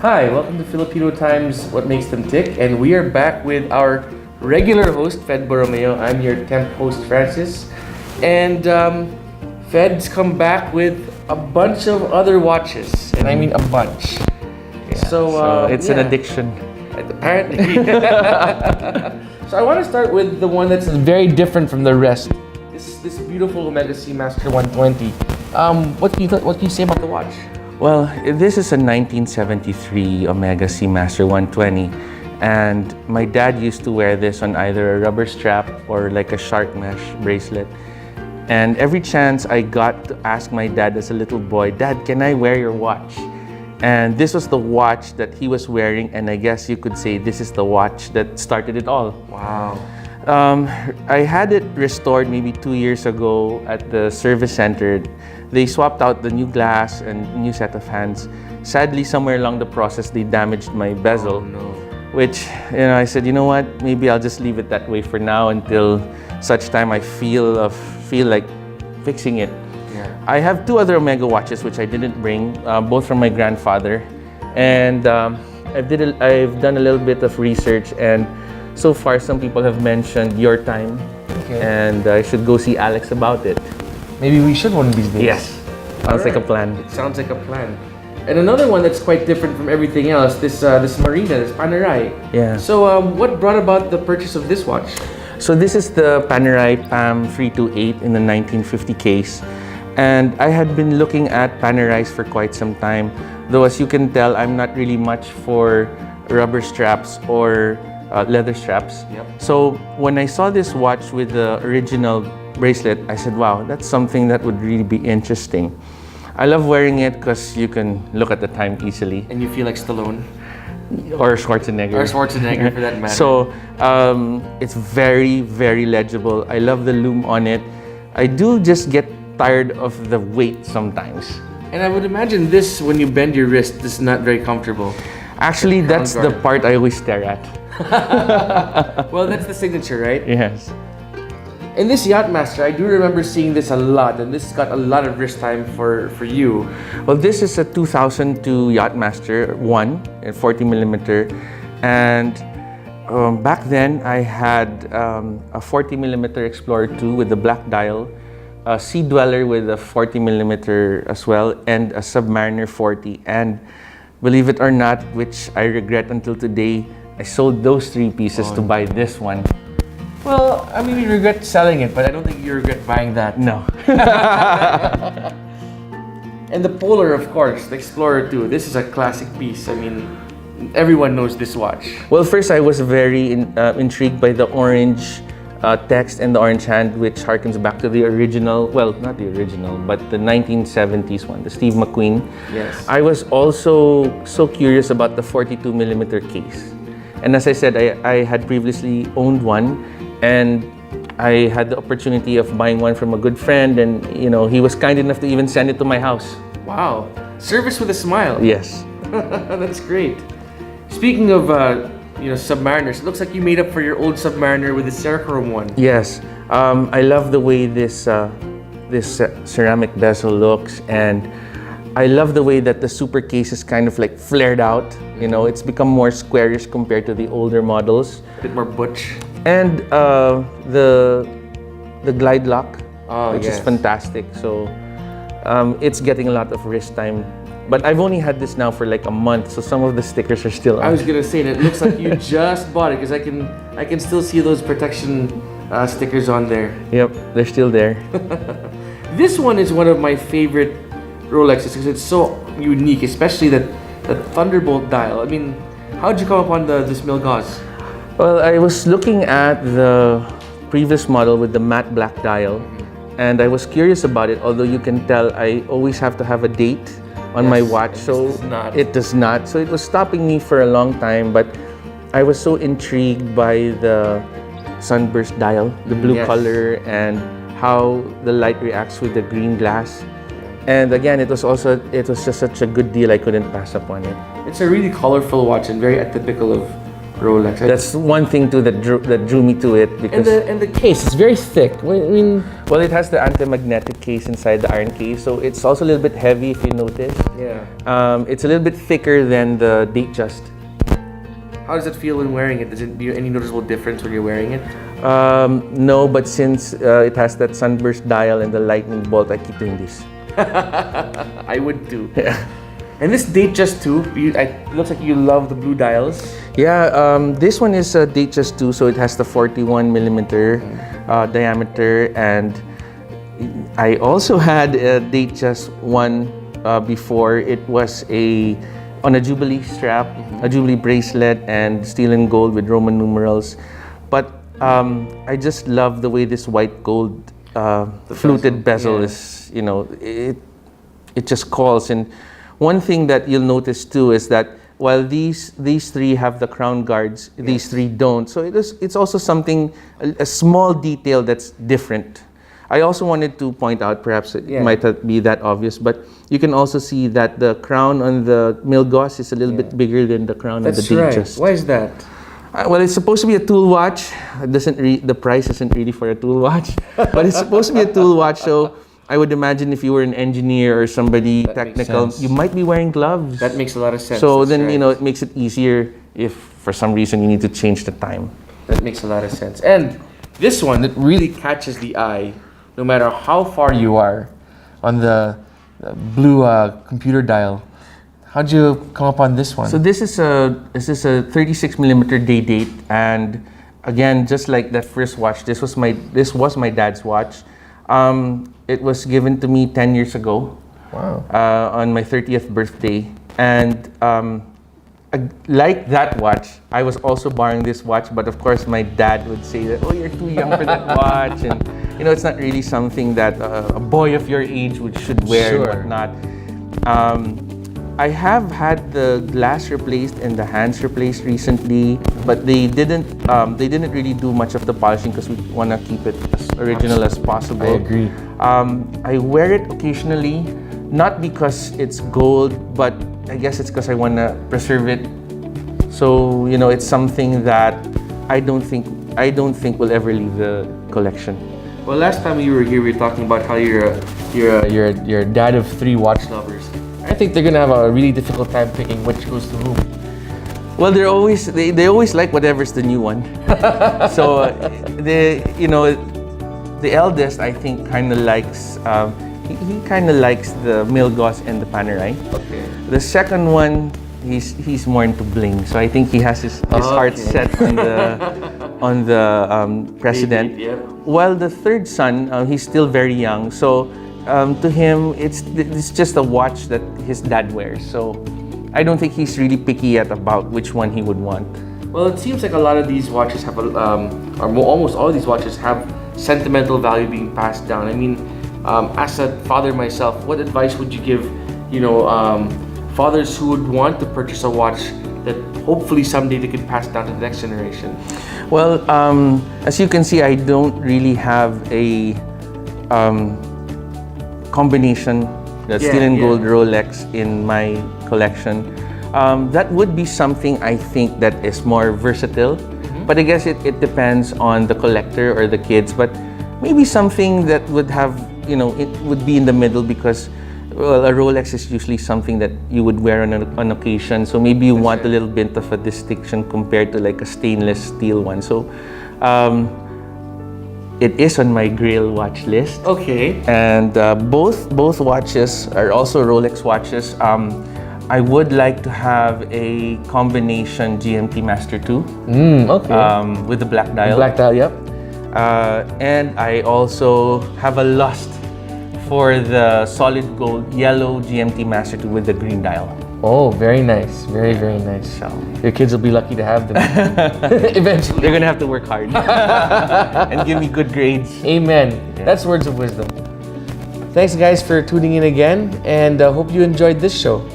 Hi, welcome to Filipino Time's What Makes Them Tick, and we are back with our regular host, Fed Borromeo. I'm your temp host, Francis, and Fed's come back with a bunch of other watches, and I mean a bunch. Yeah, so it's an addiction. Apparently. So I want to start with the one that's very different from the rest. This beautiful Omega Seamaster 120. What can you say about the watch? Well, this is a 1973 Omega Seamaster 120, and my dad used to wear this on either a rubber strap or like a shark mesh bracelet. And every chance I got to ask my dad as a little boy, "Dad, can I wear your watch?" And this was the watch that he was wearing, and I guess you could say this is the watch that started it all. Wow. I had it restored maybe 2 years ago at the service center. They swapped out the new glass and new set of hands. Sadly, somewhere along the process, they damaged my bezel. Oh, no. Which, I said, you know what? Maybe I'll just leave it that way for now until such time I feel like fixing it. Yeah. I have 2 other Omega watches which I didn't bring, both from my grandfather, and I've done a little bit of research, and so far some people have mentioned your time, and I should go see Alex about it. Maybe we should one of these days. Yes, sounds like a plan. It sounds like a plan. And another one that's quite different from everything else, this Marina, this Panerai. Yeah. So what brought about the purchase of this watch? So this is the Panerai PAM 328 in the 1950 case. And I had been looking at Panerais for quite some time. Though as you can tell, I'm not really much for rubber straps or leather straps. Yep. So when I saw this watch with the original bracelet, I said, wow, that's something that would really be interesting. I love wearing it because you can look at the time easily. And you feel like Stallone? Or Schwarzenegger. Or Schwarzenegger for that matter. So it's very, very legible. I love the lume on it. I do just get tired of the weight sometimes. And I would imagine this, when you bend your wrist, this is not very comfortable. Actually, that's the part I always stare at. Well, that's the signature, right? Yes. In this Yacht-Master, I do remember seeing this a lot, and this has got a lot of wrist time for you. Well, this is a 2002 Yacht-Master 1 in 40mm, and back then I had a 40mm Explorer 2 with the black dial, a Sea Dweller with a 40mm as well, and a Submariner 40. And believe it or not, which I regret until today, I sold those 3 pieces to buy this one. Well, I mean, you regret selling it, but I don't think you regret buying that. No. And the Polar, of course, the Explorer 2. This is a classic piece. I mean, everyone knows this watch. Well, first I was very intrigued by the orange text and the orange hand, which harkens back to the original, well, not the original, but the 1970s one, the Steve McQueen. Yes. I was also so curious about the 42mm case. And as I said, I had previously owned one, and I had the opportunity of buying one from a good friend, and he was kind enough to even send it to my house. Wow. Service with a smile. Yes. That's great. Speaking of Submariners, it looks like you made up for your old Submariner with the Serichrome one. Yes. I love the way this ceramic bezel looks, and I love the way that the super case is kind of like flared out. It's become more squarish compared to the older models. A bit more butch. And the glide lock, which is yes. fantastic. So it's getting a lot of wrist time. But I've only had this now for like a month, so some of the stickers are still on. I was gonna say that it looks like you just bought it, because I can still see those protection stickers on there. Yep, they're still there. This one is one of my favorite Rolexes because it's so unique, especially the Thunderbolt dial. I mean, how'd you come upon this Milgauss? Well, I was looking at the previous model with the matte black dial, and I was curious about it, although you can tell I always have to have a date on my watch, so it does not. So it was stopping me for a long time, but I was so intrigued by the sunburst dial, the blue color, and how the light reacts with the green glass. And again, it was just such a good deal, I couldn't pass up on it. It's a really colorful watch and very atypical Rolex. That's one thing too that drew me to it because And the case is very thick. I mean, well, it has the anti-magnetic case inside the iron case, so it's also a little bit heavy if you notice. yeah. It's a little bit thicker than the Datejust. How does it feel when wearing it? Does it do any noticeable difference when you're wearing it? No, but since it has that sunburst dial and the lightning bolt, I keep doing this. I would too. Yeah. And this Datejust too. It looks like you love the blue dials. Yeah, this one is a Datejust 2, so it has the 41 millimeter diameter, and I also had a Datejust 1 before. It was on a Jubilee strap, a Jubilee bracelet, and steel and gold with Roman numerals. But I just love the way this white gold fluted bezel is. You know, it just calls. And one thing that you'll notice too is that while these three have the crown guards, these three don't. So it's also something, a small detail that's different. I also wanted to point out, perhaps it might not be that obvious, but you can also see that the crown on the Milgauss is a little bit bigger than the crown on the Datejust. Why is that? Well, it's supposed to be a tool watch. It doesn't the price isn't really for a tool watch, but it's supposed to be a tool watch. So I would imagine if you were an engineer or somebody technical, you might be wearing gloves. That makes a lot of sense. So then, you know, it makes it easier if for some reason you need to change the time. That makes a lot of sense. And this one that really catches the eye, no matter how far you are, on the blue computer dial. How'd you come up on this one? So this is a 36 millimeter day date, and again, just like that first watch, this was my dad's watch. It was given to me 10 years ago. Wow. On my 30th birthday, and like that watch, I was also borrowing this watch, but of course my dad would say that, oh, you're too young for that watch, and you know, it's not really something that a boy of your age should wear and whatnot. I have had the glass replaced and the hands replaced recently, but they didn't really do much of the polishing because we want to keep it as original as possible. I agree. I wear it occasionally, not because it's gold, but I guess it's because I want to preserve it. So, you know, it's something that I don't think will ever leave the collection. Well, last time we were here, we were talking about how you're a dad of 3 watch lovers. I think they're gonna have a really difficult time picking which goes to whom. Well, they always like whatever's the new one. So the eldest, I think, kind of likes he kind of likes the Milgauss and the Panerai. Okay. The second one, he's more into bling, so I think he has his heart set on the President. Yep. While the third son, he's still very young, so to him it's just a watch that his dad wears. So I don't think he's really picky yet about which one he would want. Well, it seems like a lot of these watches have almost all of these watches have sentimental value being passed down. I mean, as a father myself, what advice would you give, fathers who would want to purchase a watch that hopefully someday they could pass down to the next generation? Well, as you can see, I don't really have a combination, the steel and gold Rolex in my collection. That would be something I think that is more versatile, but I guess it depends on the collector or the kids. But maybe something that would have, it would be in the middle, because well, a Rolex is usually something that you would wear on occasion. So maybe you want a little bit of a distinction compared to like a stainless steel one. So it is on my Grail watch list. Okay. And both watches are also Rolex watches. I would like to have a combination GMT Master 2. Okay. With the black dial. Black dial, yep. And I also have a lust for the solid gold yellow GMT Master 2 with the green dial. Oh, very nice. Very, very nice. So your kids will be lucky to have them. Eventually. they're gonna have to work hard and give me good grades. Amen. Yeah. That's words of wisdom. Thanks, guys, for tuning in again, and hope you enjoyed this show.